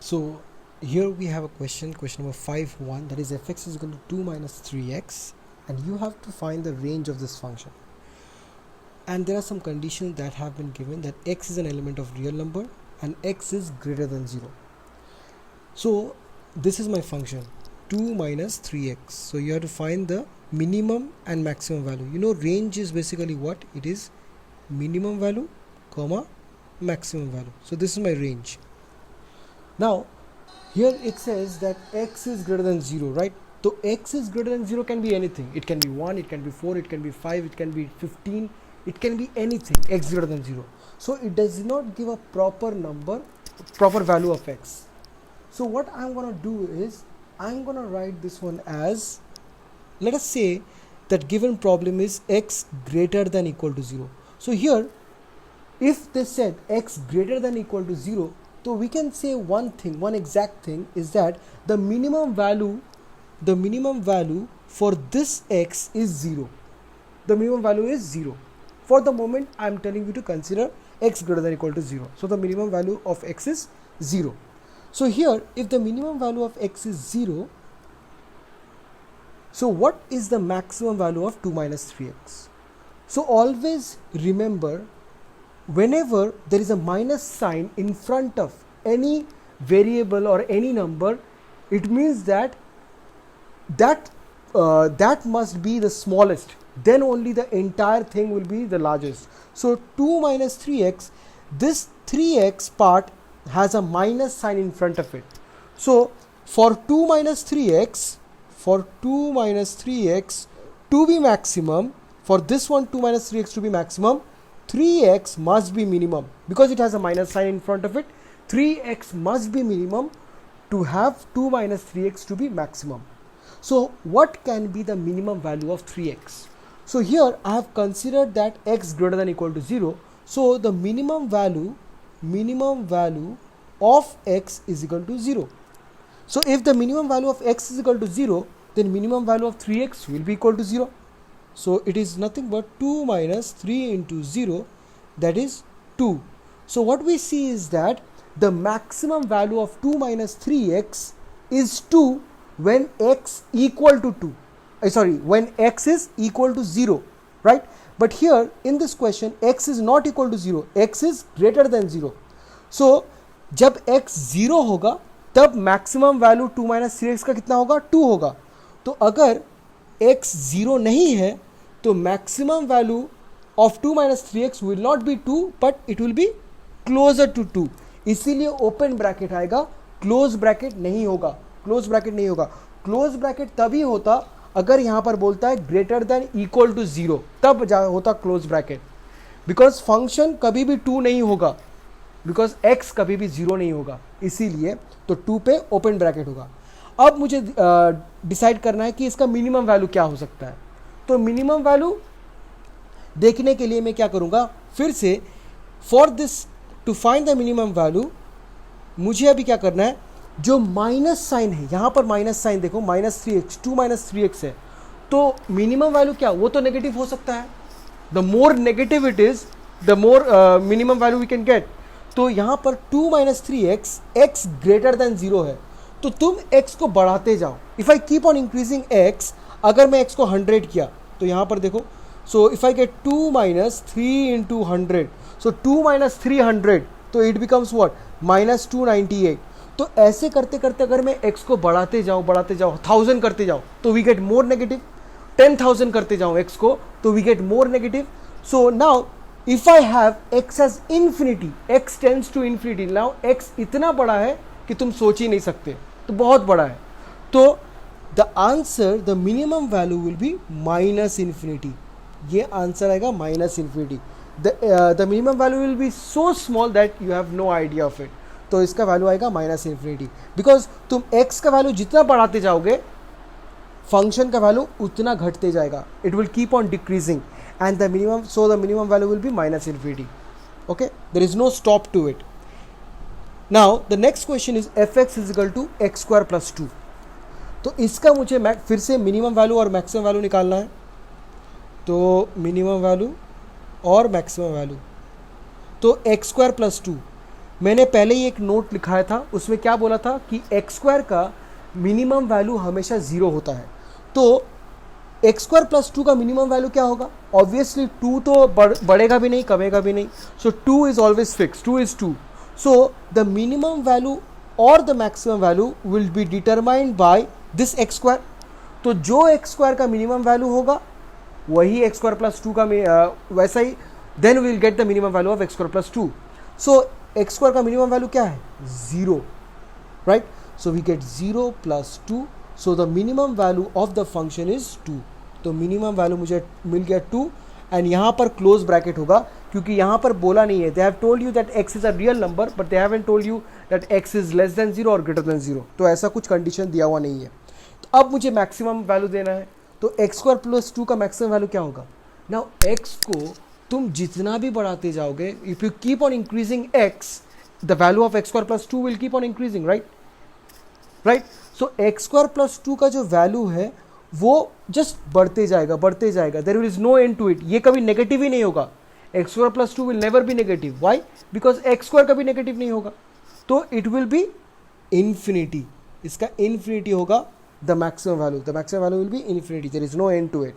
So here we have a question number 5.1, that is fx is equal to 2 minus 3x, and you have to find the range of this function. And there are some conditions that have been given, that x is an element of real number and x is greater than 0. So this is my function 2 minus 3x. So you have to find the minimum and maximum value. You know, range is basically what? It is minimum value comma maximum value. So this is my range. Now here it says that x is greater than 0, right? So x is greater than 0 can be anything. It can be 1, it can be 4, it can be 5, it can be 15, it can be anything, x greater than 0. So it does not give a proper number, proper value of x. So what I'm going to do is, I'm going to write this one as, let us say that given problem is x greater than equal to 0. So here, if they said x greater than equal to 0, so we can say one thing, one exact thing is that the minimum value for this x is 0. The minimum value is 0. For the moment, I am telling you to consider x greater than equal to 0. So the minimum value of x is 0. So here, if the minimum value of x is 0, so what is the maximum value of 2 minus 3x? So always remember, whenever there is a minus sign in front of any variable or any number, it means that must be the smallest, then only the entire thing will be the largest. So 2 minus 3x, this 3x part has a minus sign in front of it. So for 2 minus 3x to be maximum, for this one 2 minus 3x to be maximum, 3x must be minimum, because it has a minus sign in front of it. 3x must be minimum to have 2 minus 3x to be maximum. So what can be the minimum value of 3x? So here I have considered that x greater than equal to 0. So the minimum value of x is equal to 0. So if the minimum value of x is equal to 0, then minimum value of 3x will be equal to 0. So it is nothing but 2 minus 3 into 0, that is 2. So what we see is that the maximum value of 2 minus 3x is 2 when x equal to 2. When x is equal to 0, right? But here in this question, x is not equal to 0, x is greater than 0. So जब x 0 होगा, तब maximum value 2 minus 3x का कितना होगा? 2 होगा. तो अगर x 0 नहीं है, तो maximum value of 2 minus 3x will not be 2, but it will be closer to 2. इसीलिए ओपन ब्रैकेट आएगा, क्लोज ब्रैकेट नहीं होगा. क्लोज ब्रैकेट तभी होता अगर यहां पर बोलता है ग्रेटर देन इक्वल टू 0, तब होता क्लोज ब्रैकेट. बिकॉज फंक्शन कभी भी 2 नहीं होगा, बिकॉज x कभी भी 0 नहीं होगा, इसीलिए तो 2 पे ओपन ब्रैकेट होगा. अब मुझे डिसाइड करना है कि इसका मिनिमम वैल्यू क्या हो सकता है. तो मिनिमम वैल्यू देखने के लिए मैं क्या करूंगा, फिर से for this to find the minimum value, मुझे अभी क्या करना है, जो माइनस साइन है यहां पर, माइनस साइन देखो, माइनस 3x, 2 माइनस 3x है, तो मिनिमम वैल्यू क्या, वो तो नेगेटिव हो सकता है. The more negative it is, the more minimum value we can get. तो यहां पर 2 minus 3x, x greater than 0 है, तो तुम x को बढ़ाते जाओ. If I keep on increasing x, अगर मैं x को 100 किया तो यहां पर देखो, सो if I get 2 minus 3 into 100, so 2 minus 300, तो इट बिकम्स व्हाट, माइनस 298. तो ऐसे करते करते अगर मैं x को बढ़ाते जाऊं 1000 करते जाऊं, तो वी गेट मोर नेगेटिव. 10,000 करते जाऊं x को, तो we get more negative. So now if I have x as infinity, x tends to infinity, now x इतना बड़ा है कि तुम सोच ही नहीं सकते, तो बहुत बड़ा है. तो the answer, the minimum value will be minus infinity. ये आंसर आएगा minus infinity. The minimum value will be so small that you have no idea of it. तो इसका वैल्यू आएगा माइनस इन्फिनिटी, बिकॉज तुम x का value जितना बढ़ाते जाओगे, फंक्शन का वैल्यू उतना घटते जाएगा. It will keep on decreasing and the minimum, so the minimum value will be minus infinity. Okay, there is no stop to it. Now the next question is fx is equal to x square plus 2. तो इसका मुझे फिर से minimum value और maximum value निकालना है. तो minimum value और मैक्सिमम वैल्यू, तो x स्क्वायर प्लस 2, मैंने पहले ही एक नोट लिखाया था, उसमें क्या बोला था कि एक्स स्क्वायर का मिनिमम वैल्यू हमेशा 0 होता है। तो एक्स स्क्वायर प्लस 2 का मिनिमम वैल्यू क्या होगा? ऑब्वियसली 2 तो बढ़ेगा भी नहीं, कमेगा भी नहीं, so 2 is always fix, 2 is 2। So the minimum value और the maximum value will be determined by this x square. तो जो एक्स स्क्वायर का मिनिमम वैल्यू होगा वही एक्स स्क्वायर प्लस 2 का वैसा ही, then we will get the minimum value of x square plus 2। So x square का minimum value क्या है? 0, right? So we get 0 plus 2, so the minimum value of the function is 2। तो minimum value मुझे मिल गया 2, and यहाँ पर close bracket होगा क्योंकि यहाँ पर बोला नहीं है, they have told you that x is a real number but they haven't told you that x is less than 0 और ग्रेटर देन 0। तो ऐसा कुछ कंडीशन दिया हुआ नहीं है। तो अब मुझे मैक्सिमम वैल्यू देना है, तो एक्स स्क्वायर प्लस 2 का मैक्सिमम वैल्यू क्या होगा? नाउ x को तुम जितना भी बढ़ाते जाओगे, if you keep on increasing x, the value of x square plus 2 will keep on increasing, right? So x square plus 2 का जो वैल्यू है वो जस्ट बढ़ते जाएगा, बढ़ते जाएगा, there is no end to it. ये कभी नेगेटिव ही नहीं होगा। X square plus 2 will never be negative. Why? Because X square कभी नेगेटिव नहीं होगा, तो इट विल बी इन्फिनिटी। इसका इन्फिनिटी होगा the maximum value, the maximum value will be infinity, there is no end to it.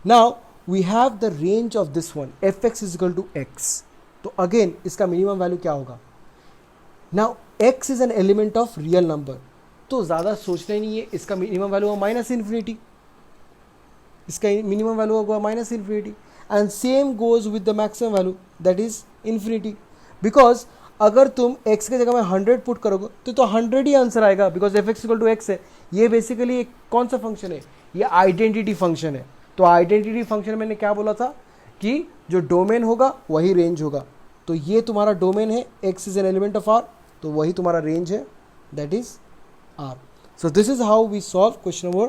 Now we have the range of this one, F X is equal to X. तो again इसका minimum value क्या होगा? Now x is an element of real number, तो ज़्यादा सोचना ही नहीं है, इसका मिनिमम वैल्यू होगा माइनस इन्फिनिटी, इसका मिनिमम वैल्यू होगा minus infinity, and same goes with the maximum value that is infinity. Because अगर तुम x के जगह में 100 पुट करोगे तो 100 ही आंसर आएगा, because F X equal to X है। ये बेसिकली एक कौन सा फंक्शन है? ये आइडेंटिटी फंक्शन है। तो आइडेंटिटी फंक्शन मैंने क्या बोला था कि जो डोमेन होगा वही रेंज होगा। तो ये तुम्हारा डोमेन है, x is an element of R, तो वही तुम्हारा रेंज है, that is R. So this is how we solve question number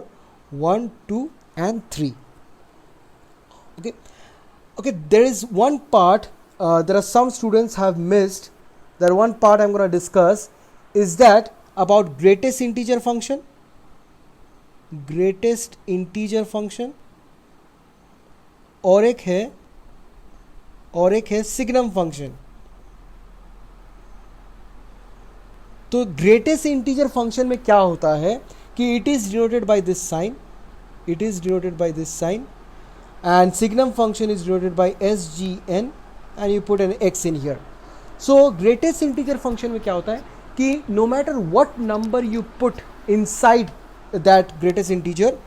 1, 2 and 3. Okay, there is one part there are some students have missed. There one part I'm going to discuss is that about greatest integer function, greatest integer function, और एक है signum function. तो greatest integer function में क्या होता है कि it is denoted by this sign, it is denoted by this sign, and signum function is denoted by S G N, and you put an X in here. So greatest integer function में क्या होता है कि no matter what number you put inside that greatest integer,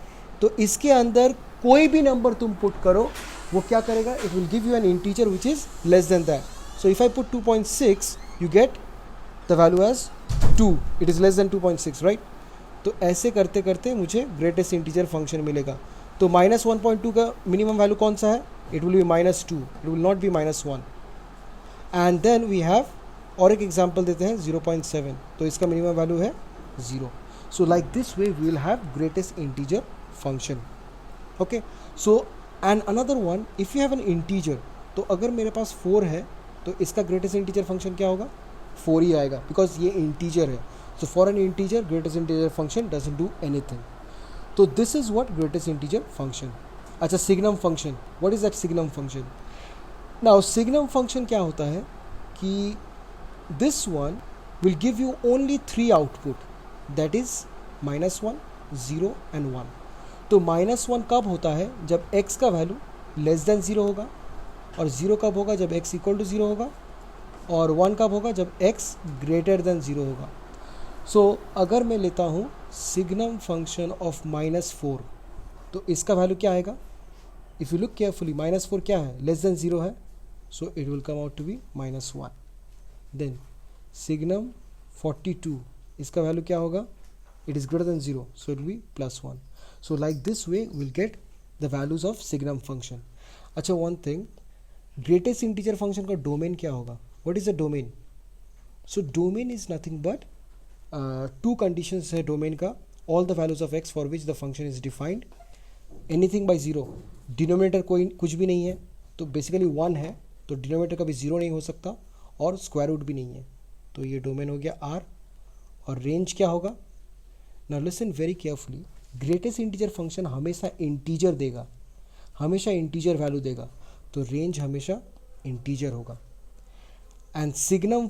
तो इसके अंदर कोई भी नंबर तुम पुट करो वो क्या करेगा? It will give you an integer which is less than that. So if I put 2.6 you get the value as 2, it is less than 2.6, right? तो ऐसे करते करते मुझे ग्रेटेस्ट इंटीजर फंक्शन मिलेगा। तो माइनस 1.2 का मिनिमम वैल्यू कौन सा है? It will be minus 2, it will not be minus 1। And then we have और एक एग्जाम्पल देते हैं 0.7, तो इसका मिनिमम वैल्यू है 0। So like this way we will have greatest integer function. Okay, so and another one, if you have an integer, तो अगर मेरे पास 4 है तो इसका ग्रेटेस्ट इंटीजर फंक्शन क्या होगा? 4 ही आएगा, बिकॉज ये इंटीजर है। So for an integer greatest integer function doesn't do anything. तो this is what greatest integer function. अच्छा, signum function, what is that signum function? Now signum function क्या होता है कि this one will give you only 3 output, that is -1, 0 and 1। तो -1 कब होता है? जब x का वैल्यू लेस देन 0 होगा, और 0 कब होगा? जब x इक्वल टू 0 होगा, और 1 कब होगा? जब x ग्रेटर देन 0 होगा। सो अगर मैं लेता हूँ सिग्नम फंक्शन ऑफ -4, तो इसका वैल्यू क्या आएगा? इफ़ यू लुक केयरफुली, -4 क्या है? लेस देन 0 है, so it will come out to be -1। Then signum 42, इसका वैल्यू क्या होगा? It is greater than 0, so it will be +1। So like this way will get the values of signum function. अच्छा, one thing, greatest integer function का domain क्या होगा? What is the domain? So domain is nothing but 2 conditions है domain का, all the values of x for which the function is defined, anything by 0, denominator कोई कुछ भी नहीं है, तो बेसिकली 1 है, तो डिनोमिनेटर कभी 0 नहीं हो सकता, और स्क्वायर रूट भी नहीं है, तो ये डोमेन हो गया R। और रेंज क्या होगा? Now listen very carefully, greatest integer function हमेशा इंटीजर देगा, हमेशा इंटीजर वैल्यू देगा, तो रेंज हमेशा इंटीजर होगा। एंड सिग्नम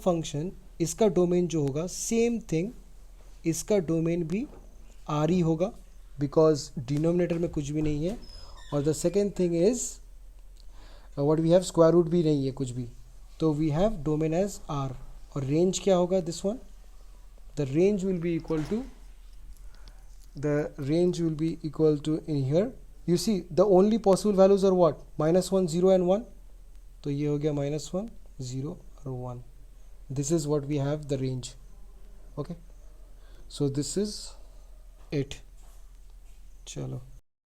फंक्शन इसका डोमेन जो होगा सेम थिंग, इसका डोमेन भी आर ही होगा बिकॉज डिनोमिनेटर में कुछ भी नहीं है. और the second thing is what we have, square root भी नहीं है कुछ भी, तो we have domain as R. और रेंज क्या होगा this one, the range will be equal to in here you see the only possible values are what, -1 0 and 1. तो ये हो गया -1 0 और 1. this is what we have the range. okay, so this is it. चलो.